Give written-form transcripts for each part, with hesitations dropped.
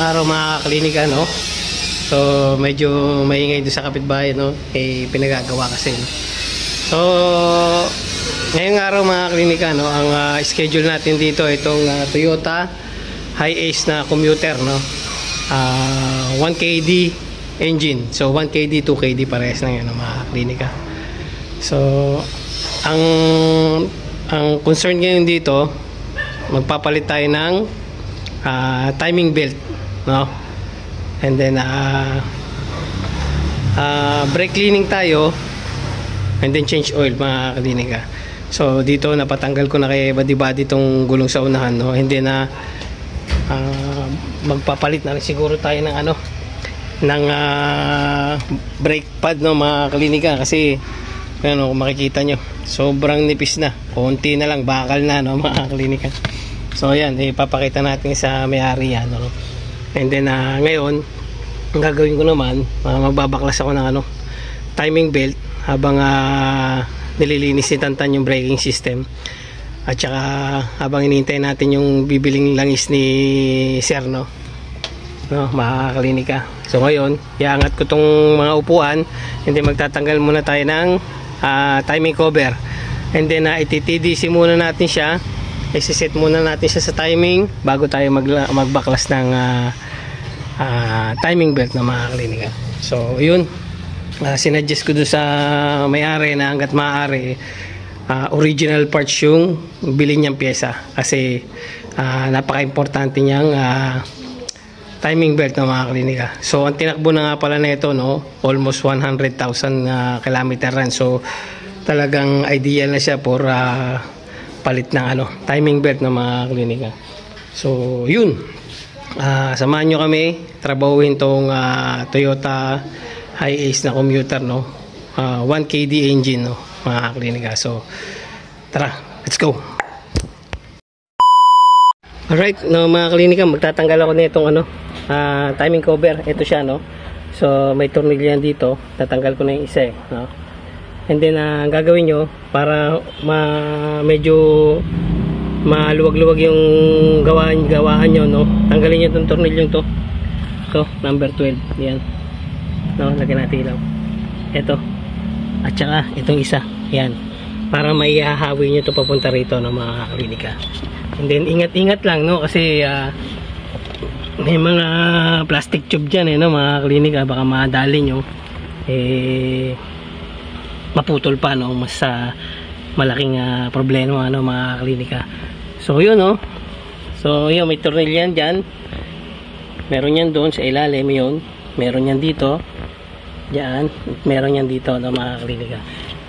araw mga klinika, no? So medyo maingay doon sa kapitbahay, no? Eh pinagagawa kasi, no? So ngayong araw mga klinika, no, ang schedule natin dito itong Toyota Hi-Ace na commuter, no? 1KD engine. So 1KD, 2KD parehas lang yan, no, mga klinika. So ang concern ngayon dito, magpapalit tayo ng timing belt, no? And then brake cleaning tayo, and then change oil mga klinika. So dito napatanggal ko na kay body tong gulong sa unahan, no? And then magpapalit na rin siguro tayo ng ng brake pad, no mga klinika, kasi ano, kung makikita nyo sobrang nipis na, konti na lang, bakal na, no mga klinika. So ayan, ipapakita natin sa may-ari yan, no? And then ngayon ang gagawin ko naman, magbabaklas ako ng timing belt habang nililinis ni Tantan yung braking system, at saka habang hinihintay natin yung bibiling langis ni Sir, no mga klinika. So ngayon iangat ko tong mga upuan, and then magtatanggal muna tayo ng timing cover, and then iti-TDC muna natin siya, isiset muna natin siya sa timing bago tayo magbaklas ng timing belt na mga klinika. So yun, sinuggest ko doon sa may-ari na hanggat maaari original parts yung bilhin niyang pyesa, kasi napaka-importante niyang timing belt na mga klinika. So ang tinakbo na nga pala na ito, no, almost 100,000 kilometer run. So talagang ideal na siya for palit ng timing belt na mga klinika. So yun, samahan nyo kami trabahuin tong Toyota Hi-Ace na commuter, no, 1KD engine, no mga klinika. So tara, let's go. Alright, no mga klinika, magtatanggal ako na itong timing cover. Ito siya, no. So may tornilyo yan dito, tatanggal ko na yung isa, no. And then ang gagawin nyo para medyo maluwag-luwag yung gawaan nyo, no, tanggalin nyo itong tornilyong to number 12, yan, no, lagyan natin ilaw ito, at saka itong isa, yan, para maihahawi nyo ito papunta rito, no mga klinika. And then ingat-ingat lang, no, kasi may mga plastic tube dyan, no mga klinika, baka madali nyo maputol pa, no, mas malaking problema, mga klinika. So yun, no, so yun, may tornilyo yan dyan, meron yan doon sa ilalim, yun, meron yan dito dyan, meron yan dito, no mga klinika.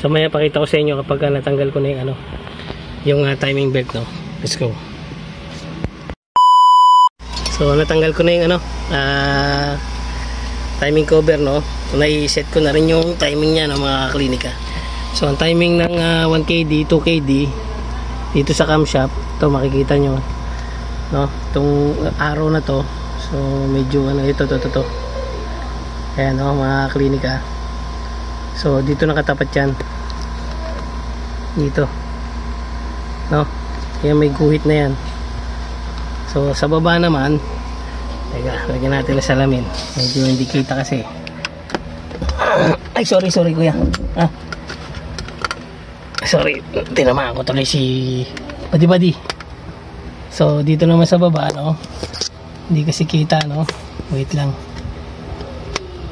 So may pakita ko sa inyo kapag natanggal ko na yung timing belt, no. Let's go. So natanggal ko na yung timing cover, no. So nai-set ko na rin yung timing niya, no mga klinika. So ang timing ng 1KD, 2KD dito sa camshaft, ito makikita nyo, no, itong arrow na to. So medyo ito. Ayan, no mga klinika. So dito nakatapat yan, dito, no. Yan, may guhit na yan. So sa baba naman, teka, lagyan natin na salamin, medyo hindi kita kasi. Ay sorry kuya, sorry, tinamaan ko tuloy si badi. So dito naman sa baba, no, hindi kasi kita, no, wait lang.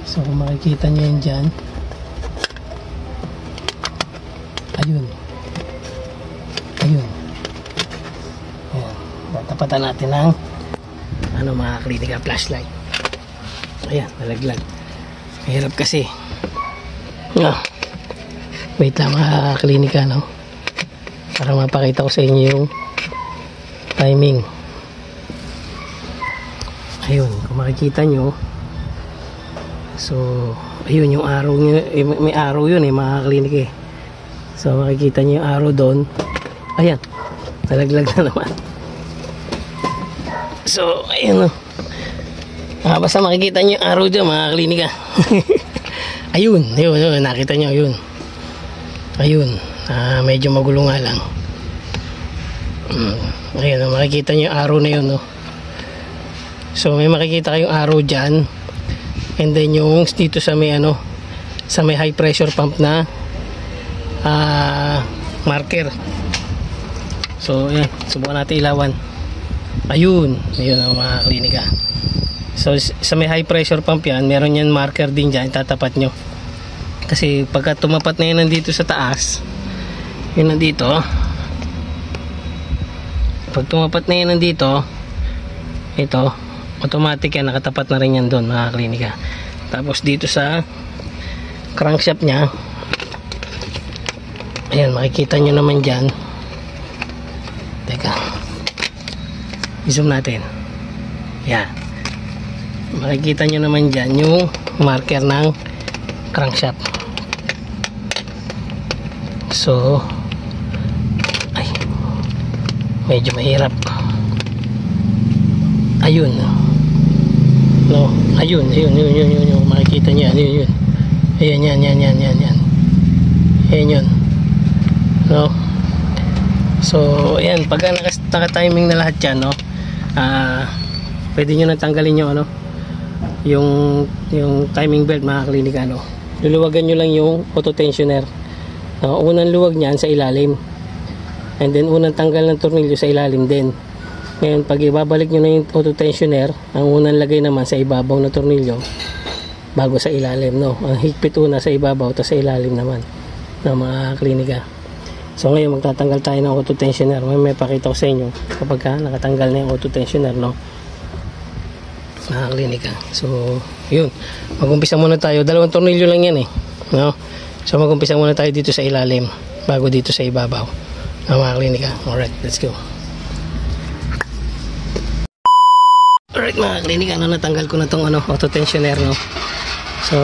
So kung makikita nyo yan dyan, ayun, ayan, tatapatan natin ng mga klinika, flashlight. Ayan, nalaglag, mahirap kasi, no. Wait lang mga klinika, no, para mapakita ko sa inyo yung timing. Ayun, kung makikita nyo, so ayun yung arrow nyo, may arrow yun, mga klinika. So makikita nyo yung arrow doon, ayan, nalaglag na naman. So ayun, no, basta makikita nyo yung arrow dyan mga klinika. ayun, nakita nyo, ayun, medyo magulo nga lang. Ayun, makikita nyo yung arrow na yun, no. So may makikita kayong arrow dyan, and then yung dito sa may ano, sa may high pressure pump na marker. So yan, subukan natin ilawan. Ayun ang mga klinika. So sa may high pressure pump yan, meron yan marker din dyan, tatapat nyo. Kasi pagka tumapat na yun nandito sa taas, yun nandito, pag tumapat na yun nandito, ito automatic yan, nakatapat na rin yan doon mga klinika. Tapos dito sa crankshaft nya, ayan, makikita nyo naman dyan. Teka, i-zoom natin. Yan, makikita nyo naman dyan yung marker ng crankshaft. So ay, medyo mahirap. Ayun, no, ayun, makikita nyo yan, yan, ayan yun, no. So ayan, pag naka-timing na lahat yan, no, pwede nyo nang tanggalin yung ano, yung timing belt mga klinika, no. Luluwagan nyo lang yung auto tensioner. Unang luwag niyan sa ilalim, and then unang tanggal ng tornilyo sa ilalim din. Ngayon pag ibabalik nyo na yung auto tensioner, ang unang lagay naman sa ibabaw na tornilyo bago sa ilalim, no. Ang higpit una sa ibabaw, tapos sa ilalim naman ng mga klinika. So ngayon magtatanggal tayo ng auto tensioner. May pakita ko sa inyo kapag nakatanggal na yung auto tensioner, no, mga klinika. So yun, mag-umpisa muna tayo. Dalawang tornilyo lang yan, no. So mag-umpisa muna tayo dito sa ilalim bago dito sa ibabaw ng mga klinika. Alright, let's go. Alright mga klinika, natanggal ko na tong ano, auto tensioner, no. So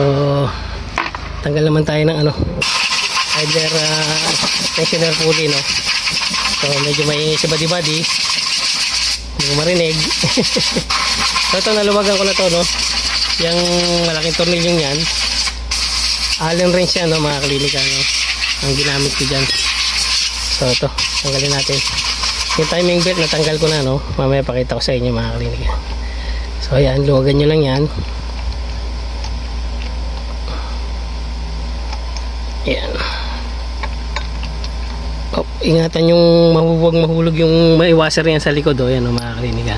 tanggal naman tayo ng ano, either tensioner pulley, no. So medyo may si body hindi ko marinig. So ito, naluwagan ko na to, no. Yung malaking tornilyong yan, Allen wrench yan, no, mga klinika, no, ang ginamit ko dyan. So ito, tanggalin natin yung timing belt. Natanggal ko na, no. Mamaya pakita ko sa inyo mga klinika. So ayan, luwagan nyo lang yan. Ayan. Ingatan yung huwag mahulog yung may washer yan sa likod, oh. Ayan, no, mga klinika.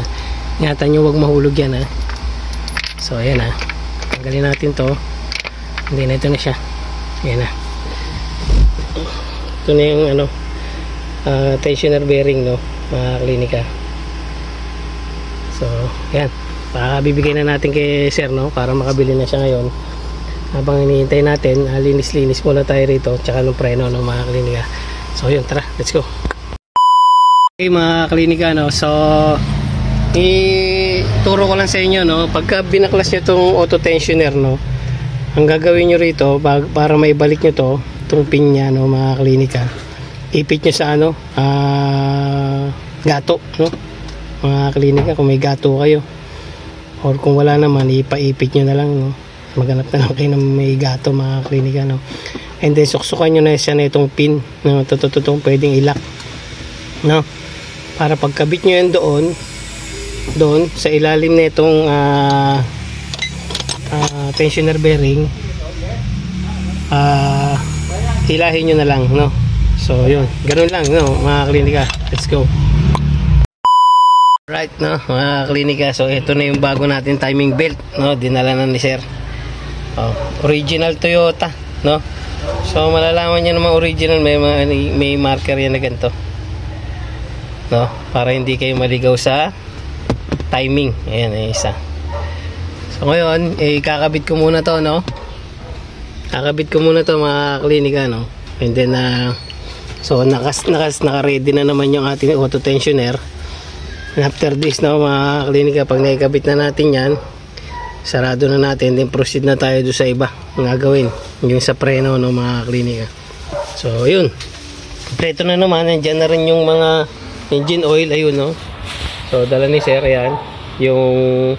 Ingatan nyo huwag mahulog yan, ha. So ayan, ha, tanggalin natin to. Hindi na, ito na siya. Ayan na. Ito na yung ano, tensioner bearing, no, mga klinika. So ayan, bibigay na natin kay sir, no, para makabili na siya ngayon. Habang hinihintay natin, linis-linis muna tayo rito, tsaka ng preno, no, mga klinika. So yun, tara, let's go. Okay mga klinika, no, so ituro ko lang sa inyo, no, pagka binaklas nyo itong auto tensioner, no, ang gagawin nyo rito para maibalik nyo to, itong pin nya, no, mga klinika, ipit nyo sa ano, gato, no, mga klinika, kung may gato kayo, or kung wala naman, ipaipit nyo na lang, no, maghanap na lang kayo ng may gato, mga klinika, no. And then suksukan nyo na siya na itong pin, no, tutututong pwedeng ilak, no, para pagkabit nyo yan doon sa ilalim na itong tensioner bearing, hilahin nyo na lang, no. So yun, ganun lang, no, mga klinika. Let's go. Right, no, mga klinika. So ito na yung bago natin timing belt, no, dinala na ni sir. Original Toyota, no. So malalaman nyo naman original, may marker yan na ganito, no, para hindi kayo maligaw sa timing. Ayan, ay isa. So ngayon, kakabit ko muna to, no. Kakabit ko muna to mga klinika, no. And then so naka-ready na naman yung ating auto tensioner. And after this, no, mga klinika, pag nakikabit na natin yan, sarado na natin, then proceed na tayo do sa iba ang gagawin, yung sa preno, no, mga klinika. So yun, kompleto na naman. Nandiyan na rin yung mga engine oil, ayun, no. So dala ni sir, yan yung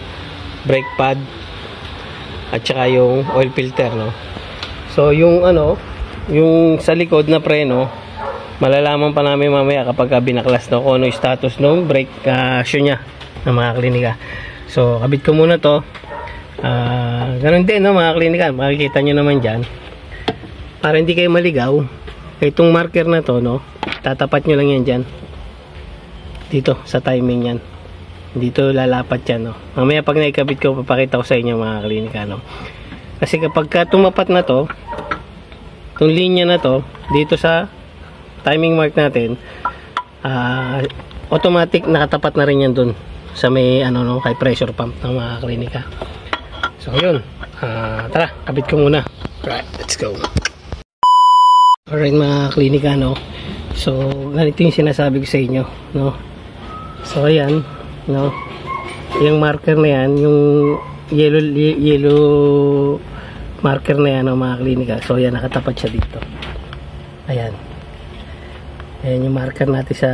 brake pad at saka yung oil filter, no. So yung ano, yung sa likod na preno, malalaman pa namin mamaya kapag binaklas, no, kung ano yung status ng brake shoe nya ng mga klinika. So kabit ko muna to. Ganun din, no, mga klinika, makikita nyo naman dyan, para hindi kayo maligaw. Itong marker na to, no, tatapat nyo lang yan dyan dito sa timing yan, dito lalapat yan, no. Mamaya pag naikabit ko, papakita ko sa inyo, mga klinika, no. Kasi kapag tumapat na to, itong linya na to dito sa timing mark natin, automatic nakatapat na rin yan dun sa may ano, no, high pressure pump ng mga klinika. So yun, tara, kabit ko muna. Right, let's go. Alright mga klinika, no, so ganito yung sinasabi ko sa inyo, no. So ayan, no, yung marker na yan, yung yellow marker na yan, no, mga klinika. So ayan, nakatapat siya dito. Ayan, ayan yung marker natin sa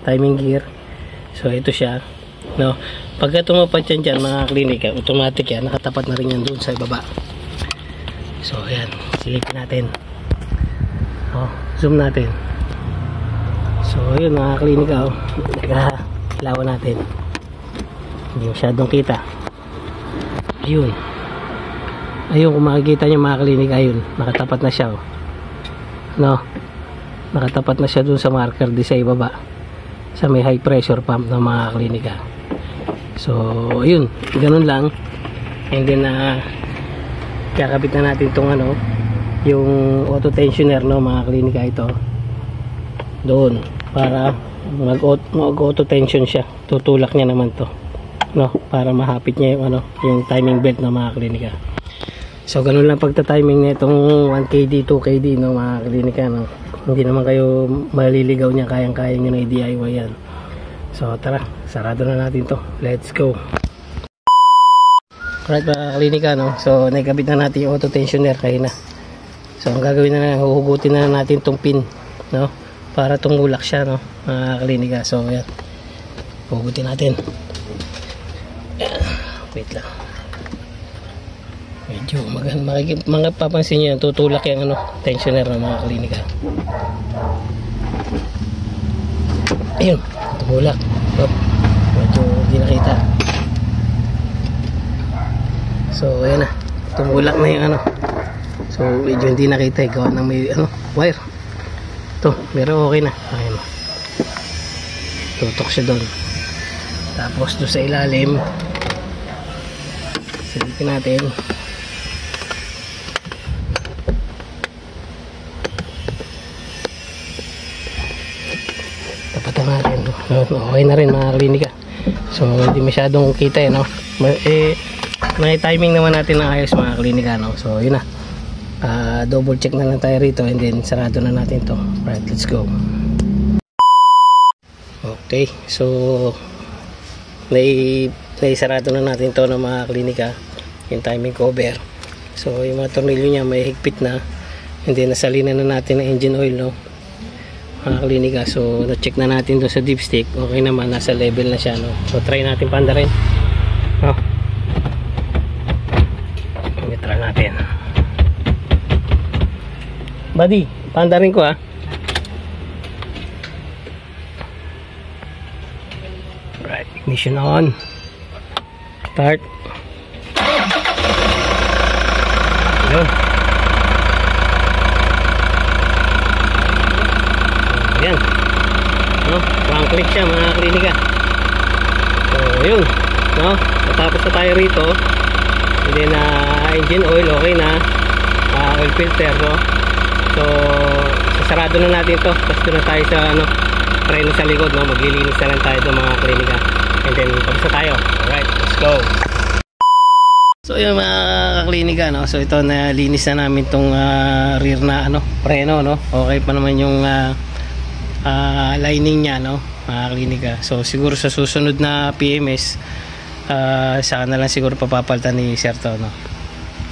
timing gear. So ito siya, no. Pagka tumapat yan dyan, mga klinika, automatic yan, nakatapat na rin yan doon sa ibaba. So ayan, silipin natin, zoom natin. So yun mga klinika, lawan natin, hindi masyadong kita. Ayun, kung makikita nyo mga klinika, ayun, nakatapat na siya, no, nakatapat na siya dun sa marker di sa ibaba, sa may high pressure pump ng mga klinika. So ayun, ganun lang. And then kakabit na natin itong ano, yung auto tensioner, no, mga klinika, ito doon para mag auto tension siya. Tutulak niya naman to, no, para mahapit niya yung ano, yung timing belt ng mga klinika. So ganun lang pagta-timing na itong 1KD, 2KD, no, mga klinika, no. Hindi naman kayo maliligaw niya, kayang-kaya nyo na i-DIY yan. So tara, sarado na natin to. Let's go. Alright mga klinika, no, so naikabit na natin yung auto tensioner kayo na. So ang gagawin na lang, huhugutin na natin tong pin, no, para tumulak siya, no, mga klinika. So yan, hugutin natin. Wait lang, medyo papansin nyo yan, tutulak yung ano, tensioner ng mga klinika. Ayun, tumulak. Medyo hindi nakita. So ayan na, tumulak na yung ano. So medyo hindi nakita, gawa ng may ano, wire. Ito, pero okay na. Ayan, tutok siya doon. Tapos doon sa ilalim, silipin natin. Tapatan natin. Okay na rin mga klinika. So hindi masyadong kita, no. May timing naman natin ng ayos mga klinika, no. So yun na, double check na lang tayo rito, and then sarado na natin to. Right, let's go. Okay, so naisarado na natin to ng mga klinika, yung timing cover. So yung mga tornilyo niya may higpit na, and then nasalina na natin ng engine oil, no, mga klinika. So na-check na natin doon sa dipstick, okay naman, nasa level na siya, no. So try natin panda rin, no. Try natin, buddy, panda rin ko, right, ignition on, start. Yun, ayan, no, one click siya mga klinika. So yun, no, natapos na tayo rito. And then engine oil okay na, oil filter, no. So sasarado na natin to, tapos doon na tayo sa ano, preno sa likod, no, maglilinis na lang tayo ng mga klinika, and then tapos na tayo. Alright, let's go. So yun mga klinika, no, so ito na linis na namin tong rear na ano, preno, no. Okay pa naman yung lining nya, no, mga klinika. So siguro sa susunod na PMS, saka na lang siguro papapalitan ni Sir to, no.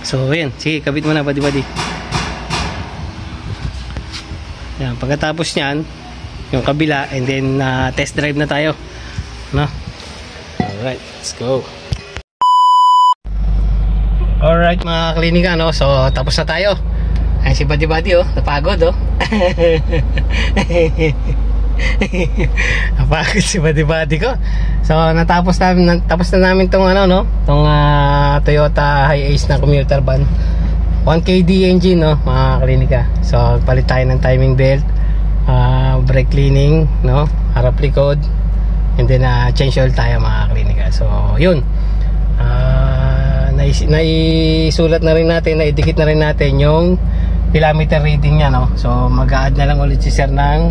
So yun, sige, kabit mo na, buddy. Yan, pagkatapos nyan yung kabila, and then test drive na tayo, no. Alright, let's go. Alright mga klinika, no, so tapos na tayo. Ay si buddy, oh, napagod, oh. Napagod si body ko. So natapos tapos na namin tong ano, no, tong Toyota Hiace na commuter van, 1KD engine, no, mga klinika. So palit tayo ng timing belt, brake cleaning, no, harap likod, and then change oil tayo, mga klinika. So yun, naisulat na rin natin, naidikit na rin natin yung kilometer reading niya, no. So mag-a-add na lang ulit si sir ng,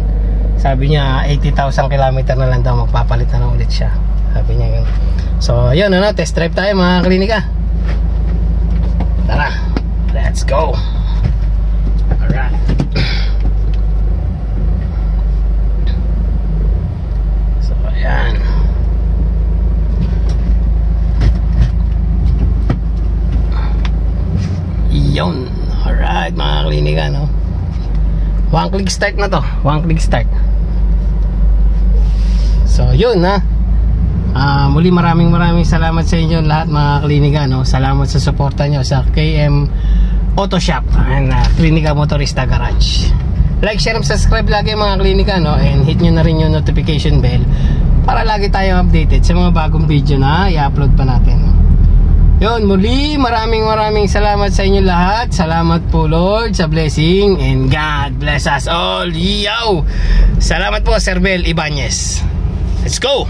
sabi niya 80,000 kilometer na lang daw, magpapalit na lang ulit siya, sabi niya yun. So yun, ano, test drive tayo, mga klinika. Tara, let's go. Alright. So ayan. Yun. Alright, mga klinika, no. One click start na to. One click start. So yun, ha. Muli maraming salamat sa inyo lahat, mga klinika, no. Salamat sa suporta nyo sa KM Auto Shop and Klinika Motorista Garage. Like, share, and subscribe lagi, mga klinika, no. And hit nyo na rin yung notification bell para lagi tayong updated sa mga bagong video na i-upload pa natin, no? Yun, muli maraming salamat sa inyo lahat. Salamat po, Lord, sa blessing, and God bless us all. Yo! Salamat po, Sir Bel Ibanez. Let's go!